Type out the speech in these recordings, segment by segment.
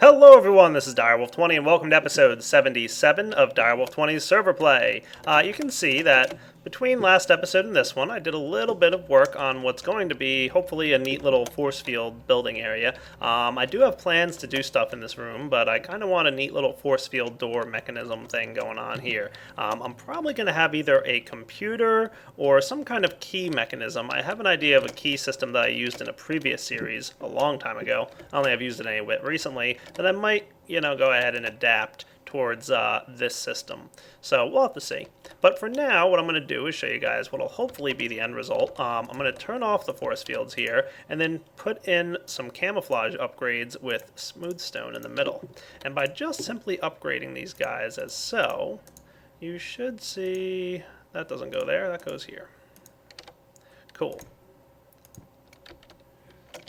Hello everyone, this is Direwolf20 and welcome to episode 77 of Direwolf20's server play. You can see that between last episode and this one, I did a little bit of work on what's going to be hopefully a neat little force field building area. I do have plans to do stuff in this room, but I kind of want a neat little force field door mechanism thing going on here. I'm probably going to have either a computer or some kind of key mechanism. I have an idea of a key system that I used in a previous series a long time ago. I only have used it any bit recently, that I might, go ahead and adapt towards this system. So we'll have to see. But for now, what I'm going to do is show you guys what will hopefully be the end result. I'm going to turn off the force fields here and then put in some camouflage upgrades with smooth stone in the middle. And by just simply upgrading these guys as so, you should see that doesn't go there, that goes here. Cool.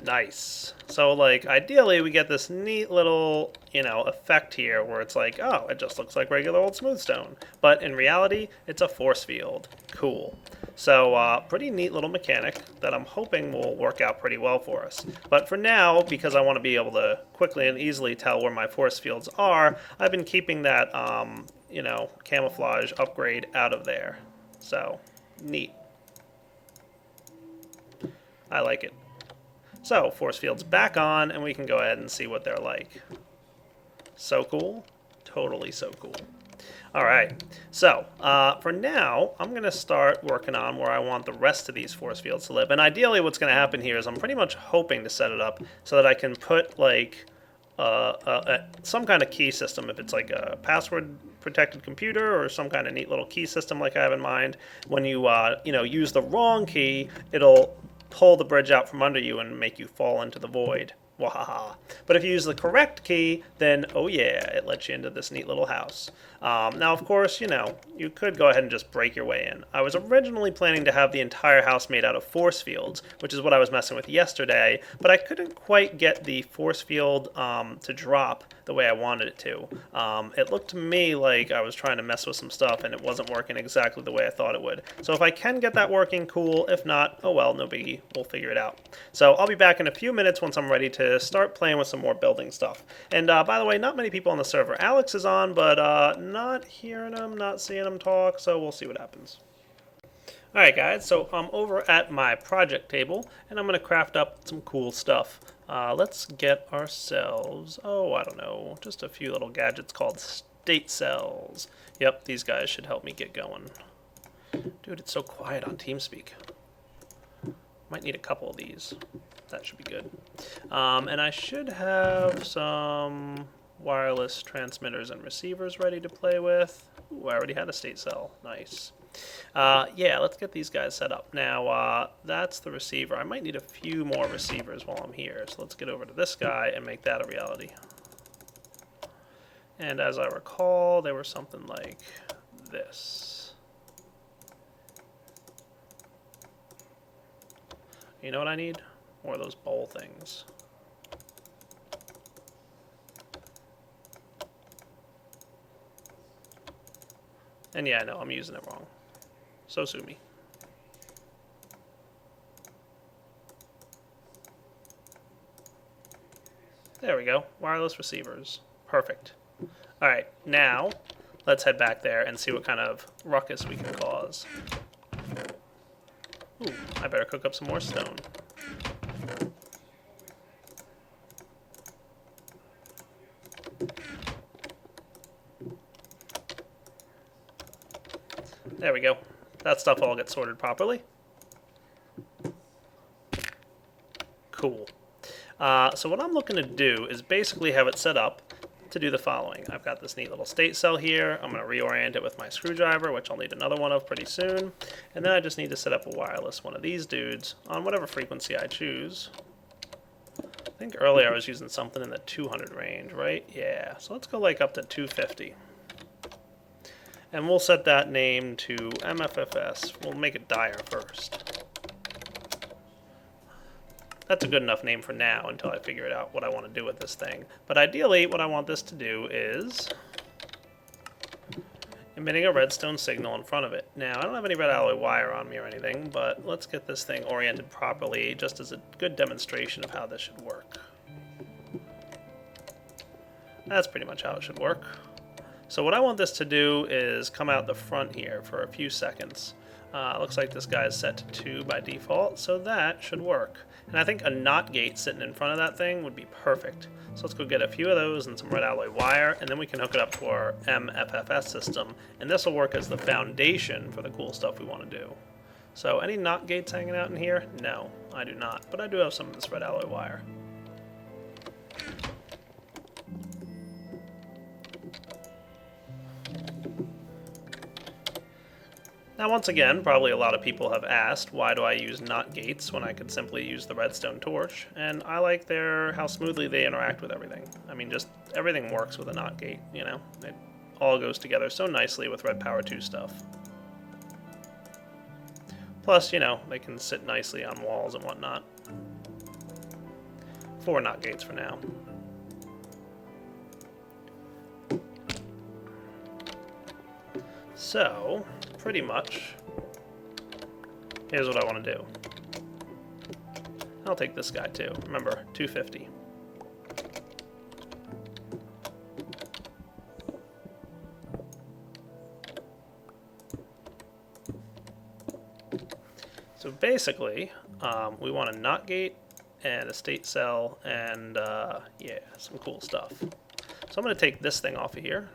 Nice. So, ideally we get this neat little, effect here where it's like, oh, it just looks like regular old smooth stone. But in reality, it's a force field. Cool. So, pretty neat little mechanic that I'm hoping will work out pretty well for us. But for now, because I want to be able to quickly and easily tell where my force fields are, I've been keeping that, camouflage upgrade out of there. So, neat. I like it. So, force field's back on, and we can go ahead and see what they're like. So cool. Totally so cool. Alright, so, for now, I'm going to start working on where I want the rest of these force fields to live. And ideally what's going to happen here is I'm pretty much hoping to set it up so that I can put, some kind of key system, if it's like a password-protected computer or some kind of neat little key system like I have in mind. When you, use the wrong key, it'll pull the bridge out from under you and make you fall into the void. Wahaha. But if you use the correct key, then, oh yeah, it lets you into this neat little house. Now, of course, you could go ahead and just break your way in. I was originally planning to have the entire house made out of force fields, which is what I was messing with yesterday, but I couldn't quite get the force field to drop the way I wanted it to. It looked to me like I was trying to mess with some stuff and it wasn't working exactly the way I thought it would. So if I can get that working, cool. If not, oh well, no biggie. We'll figure it out. So I'll be back in a few minutes once I'm ready to start playing with some more building stuff. And by the way, not many people on the server. Alex is on, but not hearing him, not seeing him talk, so we'll see what happens. Alright guys, so I'm over at my project table, and I'm going to craft up some cool stuff. Let's get ourselves, I don't know, just a few little gadgets called state cells. Yep, these guys should help me get going. Dude, it's so quiet on TeamSpeak. Might need a couple of these. That should be good. And I should have some wireless transmitters and receivers ready to play with. Ooh, I already had a state cell. Nice. Yeah, let's get these guys set up. Now, that's the receiver. I might need a few more receivers while I'm here. So let's get over to this guy and make that a reality. And as I recall, they were something like this. You know what I need? More of those bowl things. And yeah, I know, I'm using it wrong. So sue me. There we go. Wireless receivers. Perfect. Alright, now let's head back there and see what kind of ruckus we can cause. Ooh, I better cook up some more stone. There we go. That stuff all gets sorted properly. Cool. So what I'm looking to do is basically have it set up to do the following. I've got this neat little state cell here. I'm going to reorient it with my screwdriver, which I'll need another one of pretty soon. And then I just need to set up a wireless one of these dudes on whatever frequency I choose. I think earlier I was using something in the 200 range, right? Yeah, so let's go up to 250. And we'll set that name to MFFS. We'll make it dire first. That's a good enough name for now until I figure out what I want to do with this thing. But ideally, what I want this to do is emitting a redstone signal in front of it. Now, I don't have any red alloy wire on me or anything, but let's get this thing oriented properly just as a good demonstration of how this should work. That's pretty much how it should work. So what I want this to do is come out the front here for a few seconds. Looks like this guy is set to 2 by default, so that should work. And I think a NOT gate sitting in front of that thing would be perfect. So let's go get a few of those and some red alloy wire, and then we can hook it up to our MFFS system, and this will work as the foundation for the cool stuff we want to do. So any NOT gates hanging out in here? No, I do not, but I do have some of this red alloy wire. Now once again, probably a lot of people have asked, why do I use NOT gates when I could simply use the redstone torch? And I like how smoothly they interact with everything. I mean, just everything works with a NOT gate, you know? It all goes together so nicely with Red Power 2 stuff. Plus, you know, they can sit nicely on walls and whatnot. 4 NOT gates for now. So, pretty much, here's what I want to do. I'll take this guy too. Remember, 250. So basically, we want a NOT gate and a state cell and, yeah, some cool stuff. So I'm going to take this thing off of here.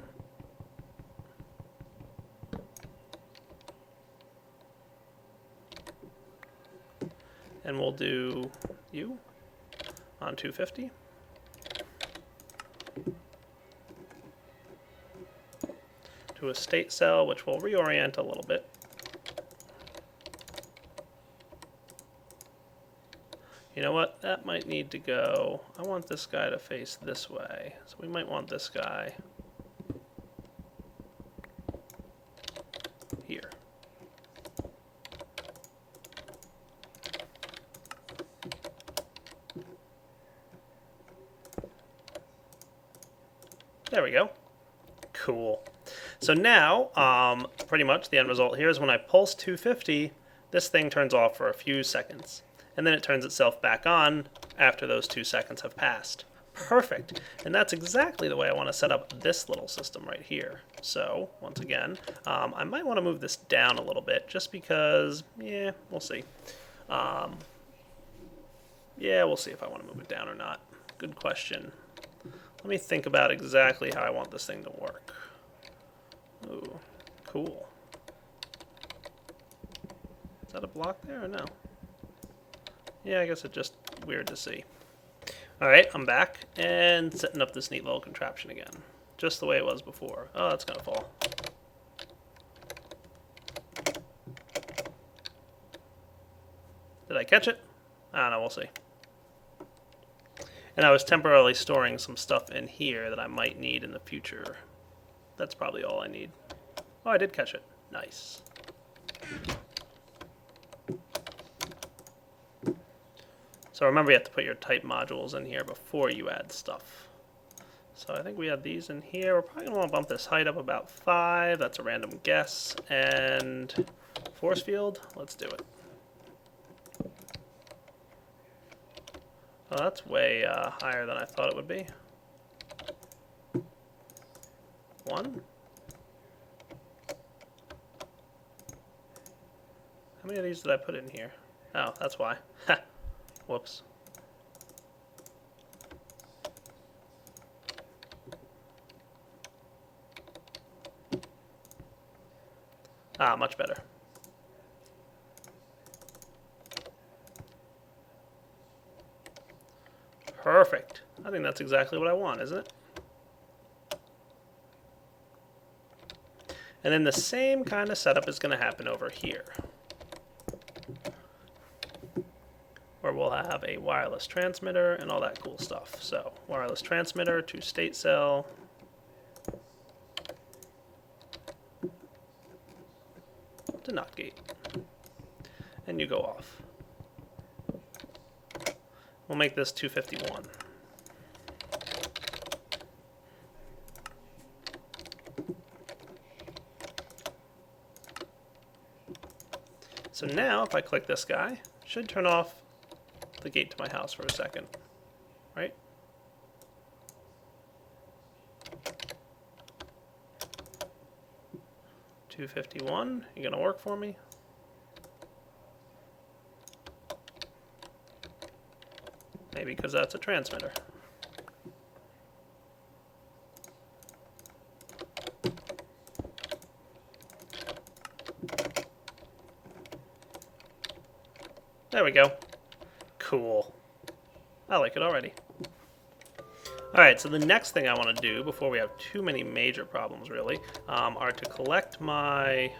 And we'll do you on 250. To a state cell, which we'll reorient a little bit. You know what? That might need to go. I want this guy to face this way. So we might want this guy here. There we go. Cool. So now, pretty much the end result here is when I pulse 250, this thing turns off for a few seconds. And then it turns itself back on after those 2 seconds have passed. Perfect. And that's exactly the way I want to set up this little system right here. So, once again, I might want to move this down a little bit just because, yeah, we'll see. Yeah, we'll see if I want to move it down or not. Good question. Let me think about exactly how I want this thing to work. Ooh, cool. Is that a block there or no? Yeah, I guess it's just weird to see. Alright, I'm back and setting up this neat little contraption again. Just the way it was before. Oh, that's gonna fall. Did I catch it? I don't know, we'll see. And I was temporarily storing some stuff in here that I might need in the future. That's probably all I need. Oh, I did catch it. Nice. So remember, you have to put your type modules in here before you add stuff. So I think we had these in here. We're probably going to want to bump this height up about 5. That's a random guess. And force field, let's do it. Oh, that's way higher than I thought it would be. 1? How many of these did I put in here? Oh, that's why. Ha! Whoops. Ah, much better. Perfect. I think that's exactly what I want, isn't it? And then the same kind of setup is going to happen over here, where we'll have a wireless transmitter and all that cool stuff. So, wireless transmitter to state cell. To NOT gate. And you go off. We'll make this 251. So now, if I click this guy, it should turn off the gate to my house for a second, right? 251, you gonna work for me? Maybe because that's a transmitter. There we go. Cool. I like it already. Alright, so the next thing I want to do, before we have too many major problems really, are to collect my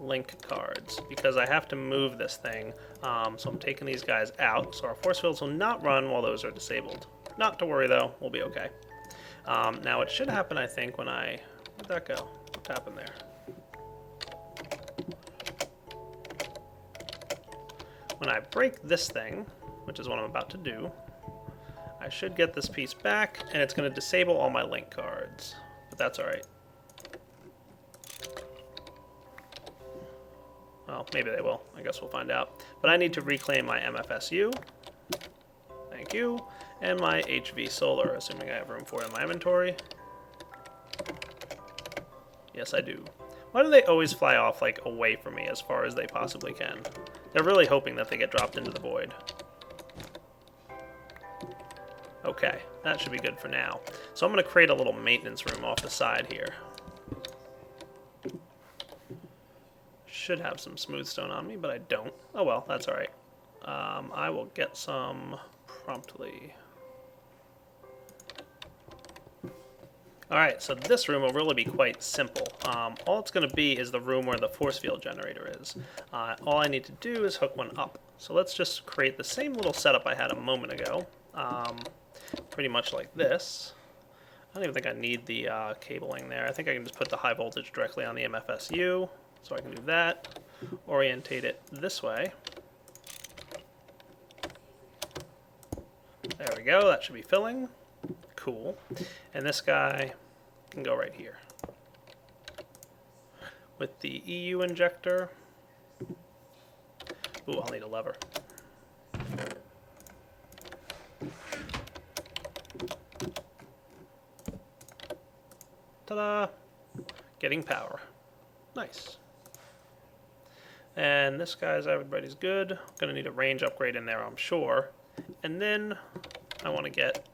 link cards, because I have to move this thing, so I'm taking these guys out, so our force fields will not run while those are disabled. Not to worry though, we'll be okay. Now it should happen, I think, when I... Where'd that go? What happened there? When I break this thing, which is what I'm about to do, I should get this piece back, and it's going to disable all my link cards. But that's alright. Well, maybe they will. I guess we'll find out. But I need to reclaim my MFSU. Thank you. And my HV Solar, assuming I have room for it in my inventory. Yes, I do. Why do they always fly off, like, away from me as far as they possibly can? They're really hoping that they get dropped into the void. Okay, that should be good for now. So I'm going to create a little maintenance room off the side here. Should have some smooth stone on me, but I don't. Oh well, that's alright. I will get some promptly. Alright, so this room will really be quite simple. All it's going to be is the room where the force field generator is. All I need to do is hook one up. So let's just create the same little setup I had a moment ago. Pretty much like this. I don't even think I need the cabling there. I think I can just put the high voltage directly on the MFSU. So I can do that. Orientate it this way. There we go, that should be filling. Cool. And this guy can go right here. With the EU injector. Ooh, I'll need a lever. Ta-da! Getting power. Nice. And this guy's, everybody's good. Gonna need a range upgrade in there, I'm sure. And then I want to get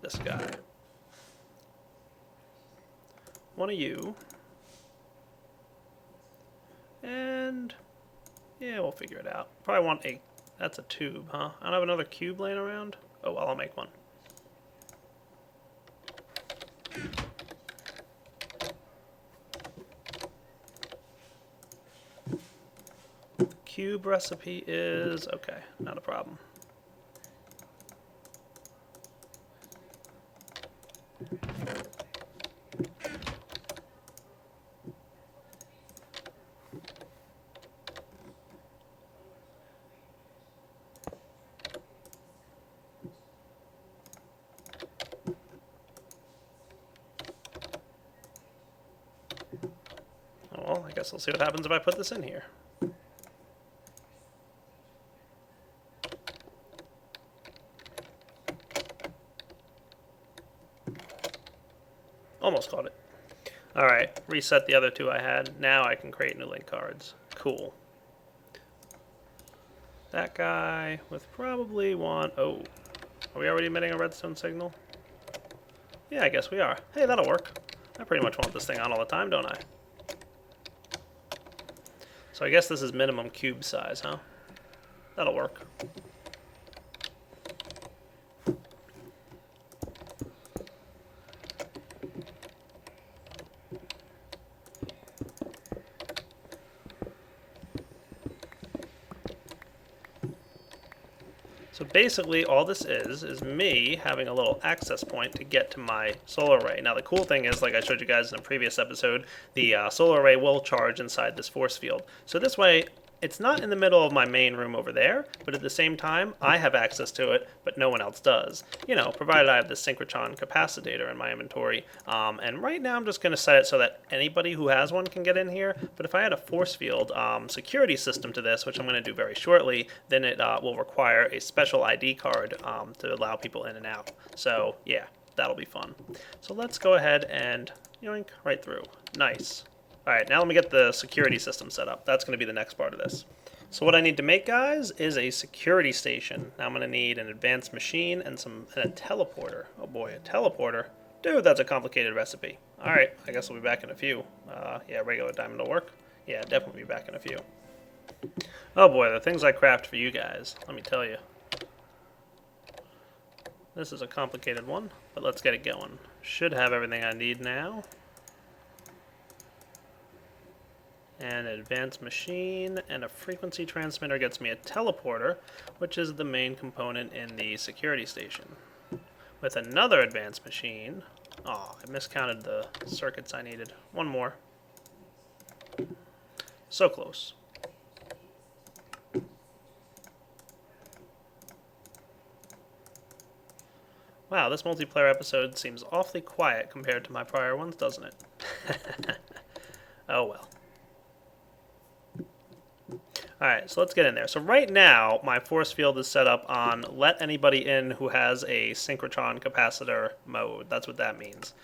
this guy. One of you. And yeah, we'll figure it out. Probably want a... That's a tube, huh? I don't have another cube laying around? Oh, well, I'll make one. The cube recipe is... Okay, not a problem. Well, I guess we'll see what happens if I put this in here. Almost caught it. Alright, reset the other two I had. Now I can create new link cards. Cool. That guy with probably one... Oh, are we already emitting a redstone signal? Yeah, I guess we are. Hey, that'll work. I pretty much want this thing on all the time, don't I? So I guess this is minimum cube size, huh? That'll work. So basically all this is me having a little access point to get to my solar array. Now the cool thing is, like I showed you guys in a previous episode, the solar array will charge inside this force field. So this way, it's not in the middle of my main room over there, but at the same time, I have access to it, but no one else does. You know, provided I have the synchrotron capacitor in my inventory. And right now I'm just going to set it so that anybody who has one can get in here. But if I had a force field security system to this, which I'm going to do very shortly, then it will require a special ID card to allow people in and out. So yeah, that'll be fun. So let's go ahead and Yoink, right through. Nice. Alright, now let me get the security system set up. That's going to be the next part of this. So what I need to make, guys, is a security station. Now I'm going to need an advanced machine and a teleporter. Oh boy, a teleporter? Dude, that's a complicated recipe. Alright, I guess we'll be back in a few. Yeah, regular diamond will work. Yeah, definitely be back in a few. Oh boy, the things I craft for you guys, let me tell you. This is a complicated one, but let's get it going. Should have everything I need now. And an advanced machine and a frequency transmitter gets me a teleporter, which is the main component in the security station. With another advanced machine, oh, I miscounted the circuits I needed. One more. So close. Wow, this multiplayer episode seems awfully quiet compared to my prior ones, doesn't it? Oh well. Alright, so let's get in there. So right now, my force field is set up on let anybody in who has a synchrotron capacitor mode. That's what that means.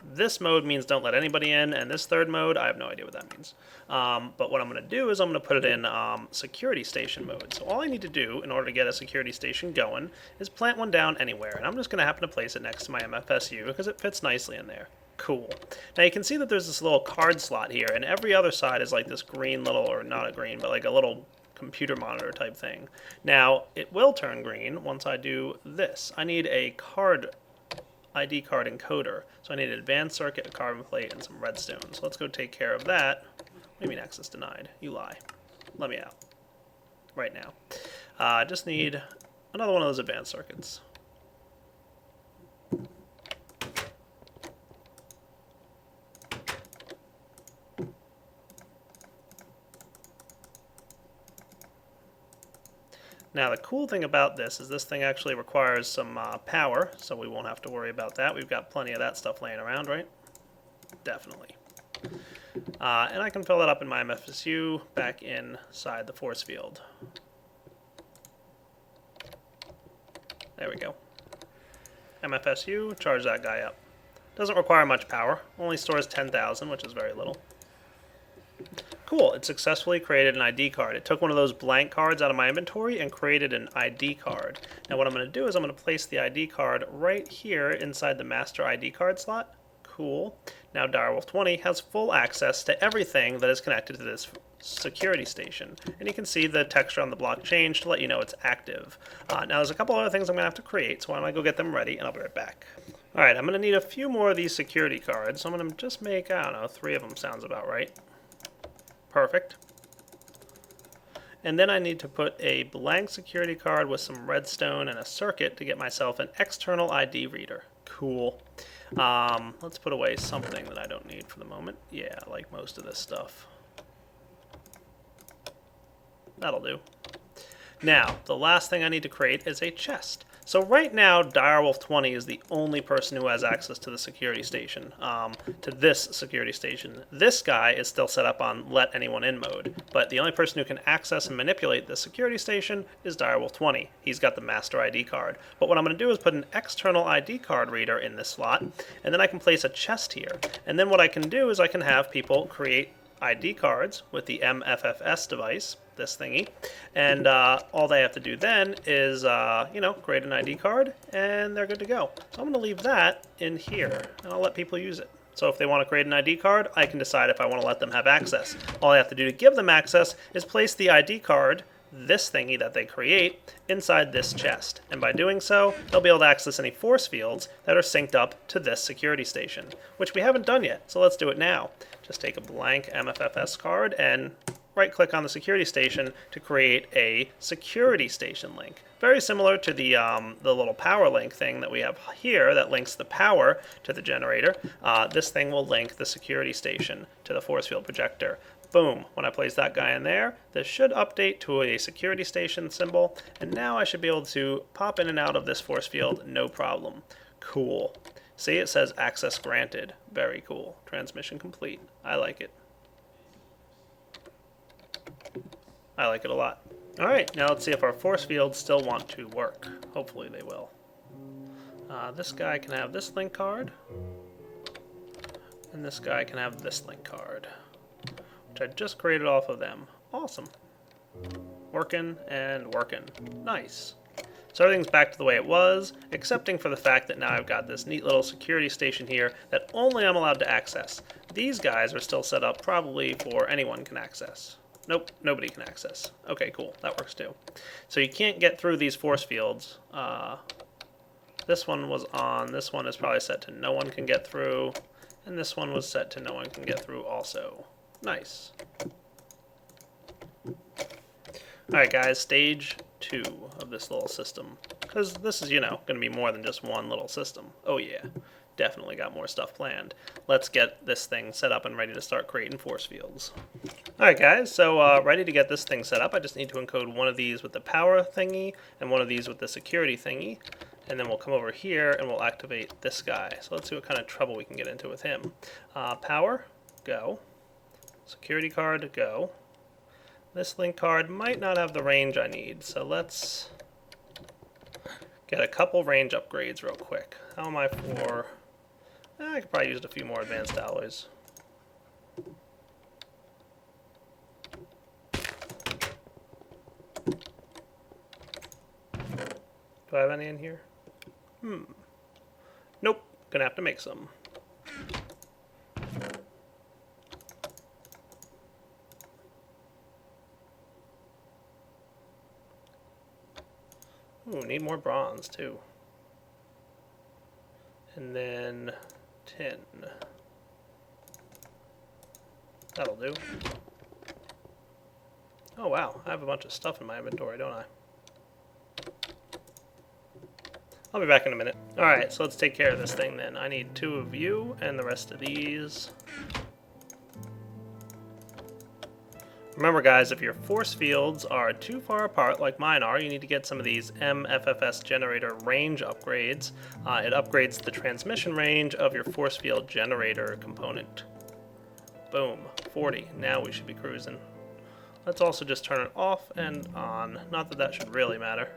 This mode means don't let anybody in, and this third mode, I have no idea what that means. But what I'm going to do is I'm going to put it in security station mode. So all I need to do in order to get a security station going is plant one down anywhere. And I'm just going to happen to place it next to my MFSU because it fits nicely in there. Cool. Now you can see that there's this little card slot here, and every other side is like this green little, or not a green, but like a little computer monitor type thing. Now, it will turn green once I do this. I need a ID card encoder. So I need an advanced circuit, a carbon plate, and some redstone. So let's go take care of that. What do you mean access denied? You lie. Let me out. Right now. I just need another one of those advanced circuits. Now the cool thing about this is this thing actually requires some power, so we won't have to worry about that. We've got plenty of that stuff laying around, right? Definitely. And I can fill that up in my MFSU back inside the force field. There we go. MFSU, charge that guy up. Doesn't require much power, only stores 10,000, which is very little. Cool, it successfully created an ID card. It took one of those blank cards out of my inventory and created an ID card. Now what I'm going to do is I'm going to place the ID card right here inside the master ID card slot. Cool. Now Direwolf20 has full access to everything that is connected to this security station. And you can see the texture on the block change to let you know it's active. Now there's a couple other things I'm going to have to create, so why don't I go get them ready and I'll be right back. Alright, I'm going to need a few more of these security cards, so I'm going to just make, I don't know, 3 of them sounds about right. Perfect. And then I need to put a blank security card with some redstone and a circuit to get myself an external ID reader. Cool. Let's put away something that I don't need for the moment. Yeah, like most of this stuff. That'll do. Now, the last thing I need to create is a chest. So right now, Direwolf20 is the only person who has access to the security station, to this security station. This guy is still set up on let anyone in mode, but the only person who can access and manipulate the security station is Direwolf20. He's got the master ID card. But what I'm going to do is put an external ID card reader in this slot, and then I can place a chest here. And then what I can do is I can have people create ID cards with the MFFS device, this thingy, and all they have to do then is, create an ID card, and they're good to go. So I'm going to leave that in here, and I'll let people use it. So if they want to create an ID card, I can decide if I want to let them have access. All I have to do to give them access is place the ID card, this thingy that they create, inside this chest. And by doing so, they'll be able to access any force fields that are synced up to this security station, which we haven't done yet, so let's do it now. Just take a blank MFFS card and right-click on the security station to create a security station link. Very similar to the little power link thing that we have here that links the power to the generator. This thing will link the security station to the force field projector. Boom. When I place that guy in there, this should update to a security station symbol, and now I should be able to pop in and out of this force field no problem. Cool. See, it says access granted. Very cool. Transmission complete. I like it. I like it a lot. Alright, now let's see if our force fields still want to work. Hopefully they will. This guy can have this link card. And this guy can have this link card, which I just created off of them. Awesome. Working and working. Nice. So everything's back to the way it was, excepting for the fact that now I've got this neat little security station here that only I'm allowed to access. These guys are still set up probably for anyone can access. Nope, nobody can access. Okay, cool. That works too. So you can't get through these force fields. This one was on. This one is probably set to no one can get through. And this one was set to no one can get through also. Nice. Alright guys, stage 2 of this little system. Because this is, you know, going to be more than just one little system. Oh yeah, definitely got more stuff planned. Let's get this thing set up and ready to start creating force fields. Alright guys, so ready to get this thing set up. I just need to encode one of these with the power thingy and one of these with the security thingy. And then we'll come over here and we'll activate this guy. So let's see what kind of trouble we can get into with him. Power, go. Security card, go. This link card might not have the range I need, so let's get a couple range upgrades real quick. How am I for... I could probably use a few more advanced alloys. Do I have any in here? Nope. Gonna have to make some. Ooh, need more bronze too. And then tin. That'll do. Oh wow, I have a bunch of stuff in my inventory, don't I? I'll be back in a minute. Alright, so let's take care of this thing then. I need 2 of you and the rest of these. Remember guys, if your force fields are too far apart like mine are, you need to get some of these MFFS generator range upgrades. It upgrades the transmission range of your force field generator component. Boom, 40. Now we should be cruising. Let's also just turn it off and on. Not that that should really matter.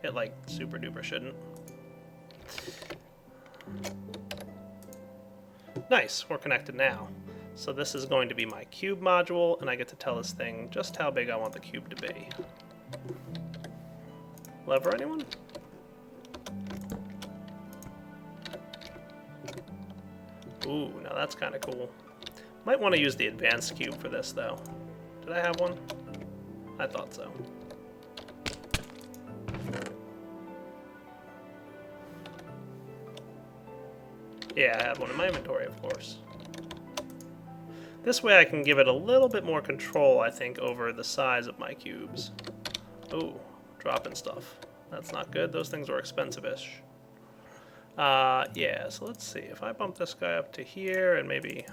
It like super duper shouldn't. Nice, we're connected now. So this is going to be my cube module, and I get to tell this thing just how big I want the cube to be. Lever anyone? Ooh, now that's kind of cool. Might want to use the advanced cube for this, though. Did I have one? I thought so. Yeah, I have one in my inventory, of course. This way I can give it a little bit more control, I think, over the size of my cubes. Ooh, dropping stuff. That's not good. Those things are expensive-ish. Yeah, so let's see. If I bump this guy up to here and maybe...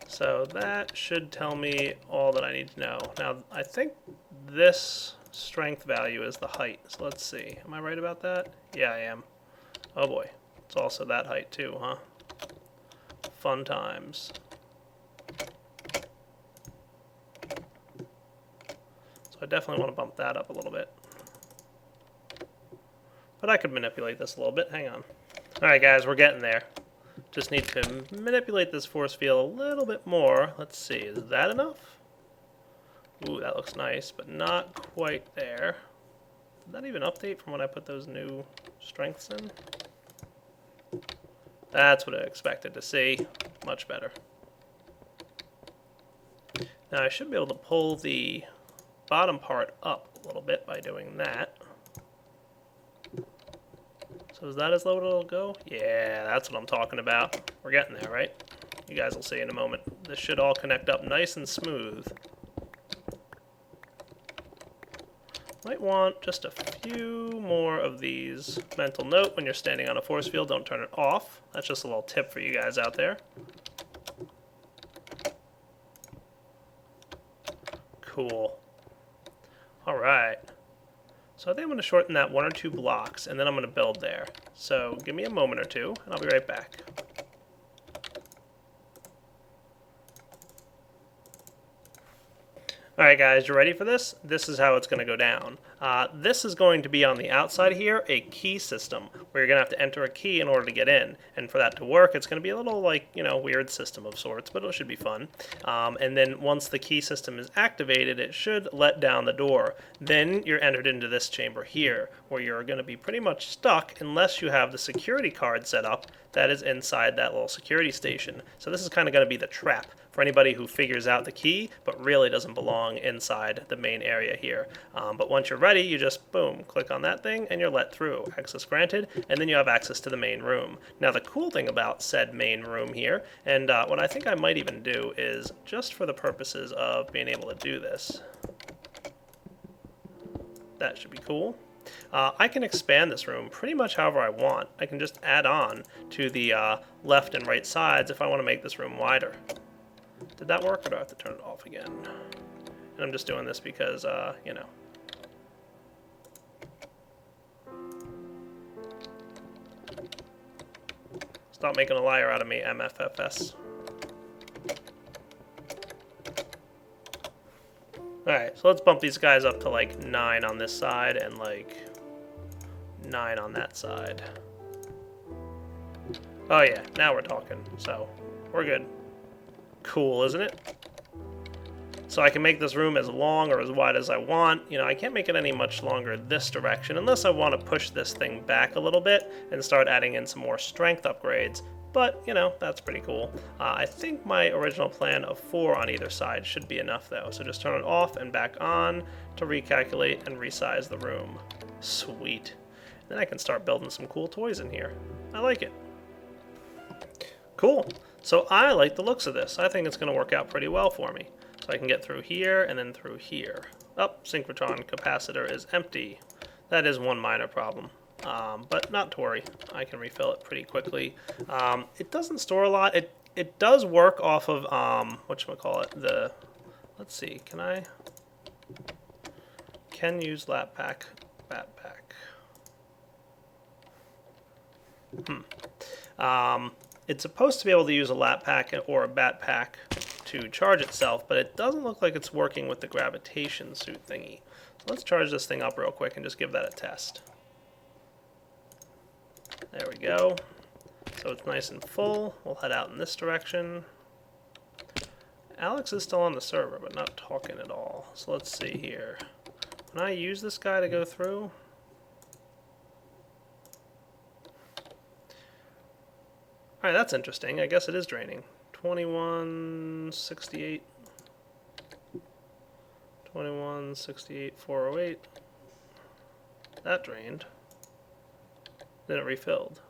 So that should tell me all that I need to know. Now, I think this strength value is the height. So let's see. Am I right about that? Yeah, I am. Oh boy. It's also that height too, huh? Fun times. So I definitely want to bump that up a little bit. But I could manipulate this a little bit. Hang on. Alright guys, we're getting there. Just need to manipulate this force field a little bit more. Let's see, is that enough? Ooh, that looks nice, but not quite there. Did that even update from when I put those new strengths in? That's what I expected to see. Much better. Now I should be able to pull the bottom part up a little bit by doing that. So is that as low as it'll go? Yeah, that's what I'm talking about. We're getting there, right? You guys will see in a moment. This should all connect up nice and smooth. Might want just a few more of these. Mental note, when you're standing on a force field, don't turn it off. That's just a little tip for you guys out there. Cool. Alright. So I think I'm going to shorten that 1 or 2 blocks, and then I'm going to build there. So give me a moment or two, and I'll be right back. Alright guys, you ready for this? This is how it's going to go down. This is going to be on the outside here, a key system, where you're going to have to enter a key in order to get in. And for that to work, it's going to be a little like, weird system of sorts, but it should be fun. And then once the key system is activated, it should let down the door. Then you're entered into this chamber here, where you're going to be pretty much stuck unless you have the security card set up that is inside that little security station. So this is kind of going to be the trap for anybody who figures out the key, but really doesn't belong inside the main area here. But once you're ready, you just, boom, click on that thing, and you're let through. Access granted, and then you have access to the main room. Now, the cool thing about said main room here, and what I think I might even do is, just for the purposes of being able to do this, that should be cool. I can expand this room pretty much however I want. I can just add on to the left and right sides if I want to make this room wider. Did that work, or do I have to turn it off again? And I'm just doing this because, Stop making a liar out of me, MFFS. Alright, so let's bump these guys up to like 9 on this side and like 9 on that side. Oh yeah, now we're talking, so we're good. Cool, isn't it? So I can make this room as long or as wide as I want. I can't make it any much longer this direction unless I want to push this thing back a little bit and start adding in some more strength upgrades. But, that's pretty cool. I think my original plan of 4 on either side should be enough, though. So just turn it off and back on to recalculate and resize the room. Sweet. Then I can start building some cool toys in here. I like it. Cool. So I like the looks of this. I think it's going to work out pretty well for me. So I can get through here and then through here. Oh, synchrotron capacitor is empty. That is one minor problem. But not to worry, I can refill it pretty quickly. It doesn't store a lot. It does work off of whatchamacallit, let's see, can use backpack. It's supposed to be able to use a lap pack or a bat pack to charge itself, but it doesn't look like it's working with the gravitation suit thingy. So let's charge this thing up real quick and just give that a test. There we go. So it's nice and full. We'll head out in this direction. Alex is still on the server, but not talking at all. So let's see here. When I use this guy to go through... Alright, that's interesting. I guess it is draining. 2168. 2168, 408. That drained. Then it refilled.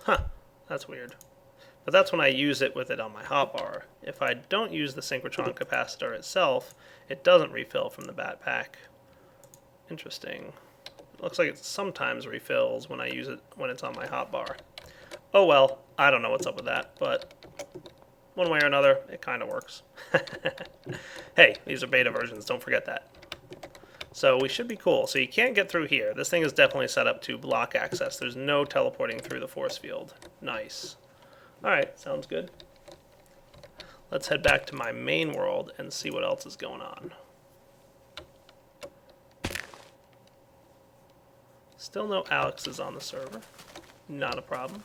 Huh, that's weird. But that's when I use it with it on my hotbar. If I don't use the synchrotron capacitor itself, it doesn't refill from the bat pack. Interesting. It looks like it sometimes refills when I use it when it's on my hotbar. Oh well, I don't know what's up with that, but one way or another, it kind of works. Hey, these are beta versions, don't forget that. So we should be cool. So you can't get through here. This thing is definitely set up to block access. There's no teleporting through the force field. Nice. Alright, sounds good. Let's head back to my main world and see what else is going on. Still no Alex is on the server. Not a problem.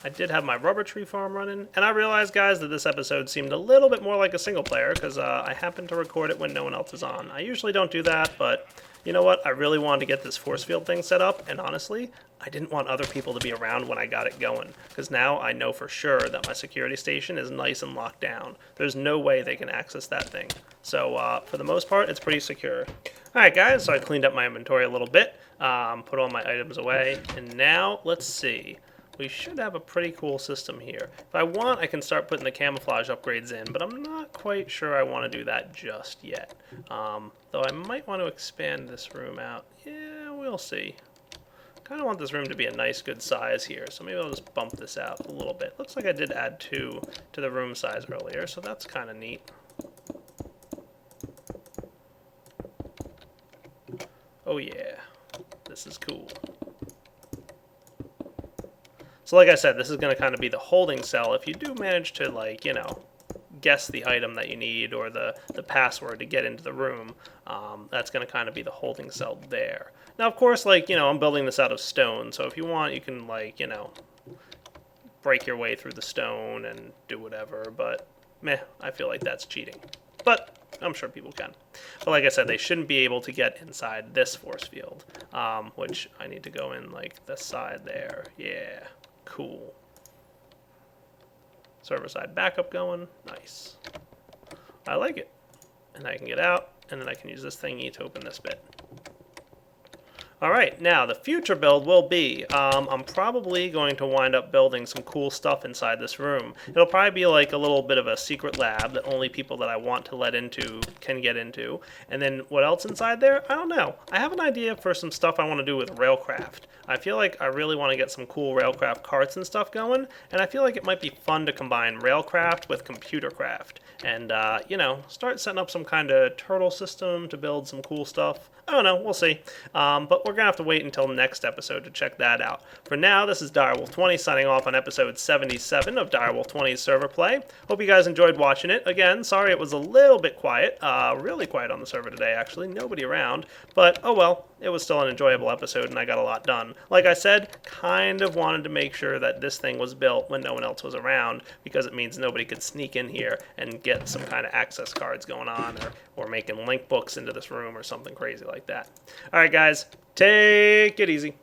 I did have my rubber tree farm running, and I realized, guys, that this episode seemed a little bit more like a single player, because I happened to record it when no one else is on. I usually don't do that, but you know what? I really wanted to get this force field thing set up, and honestly, I didn't want other people to be around when I got it going, because now I know for sure that my security station is nice and locked down. There's no way they can access that thing. So for the most part, it's pretty secure. Alright guys, so I cleaned up my inventory a little bit, put all my items away, and now let's see. We should have a pretty cool system here. If I want, I can start putting the camouflage upgrades in, but I'm not quite sure I want to do that just yet. Though I might want to expand this room out. Yeah, we'll see. Kind of want this room to be a nice, good size here, so maybe I'll just bump this out a little bit. Looks like I did add 2 to the room size earlier, so that's kind of neat. Oh yeah, this is cool. So like I said, this is going to kind of be the holding cell. If you do manage to, like, you know, guess the item that you need or the password to get into the room, that's going to kind of be the holding cell there. Now, of course, like, you know, I'm building this out of stone, so if you want, you can, like, you know, break your way through the stone and do whatever, but meh, I feel like that's cheating. But I'm sure people can. But like I said, they shouldn't be able to get inside this force field, which I need to go in, like, the side there. Yeah, cool. Server-side backup going. Nice. I like it. And I can get out, and then I can use this thingy to open this bit. Alright, now the future build will be, I'm probably going to wind up building some cool stuff inside this room. It'll probably be like a little bit of a secret lab that only people that I want to let into can get into. And then what else inside there? I don't know. I have an idea for some stuff I want to do with Railcraft. I feel like I really want to get some cool Railcraft carts and stuff going, and I feel like it might be fun to combine Railcraft with Computercraft. And, you know, start setting up some kind of turtle system to build some cool stuff. I don't know, we'll see. But we're going to have to wait until next episode to check that out. For now, this is Direwolf20 signing off on episode 77 of Direwolf20's server play. Hope you guys enjoyed watching it. Again, sorry it was a little bit quiet. Really quiet on the server today, actually. Nobody around. But, oh well, it was still an enjoyable episode and I got a lot done. Like I said, kind of wanted to make sure that this thing was built when no one else was around, because it means nobody could sneak in here and get some kind of access cards going on, or making link books into this room or something crazy like that. Alright guys, take it easy.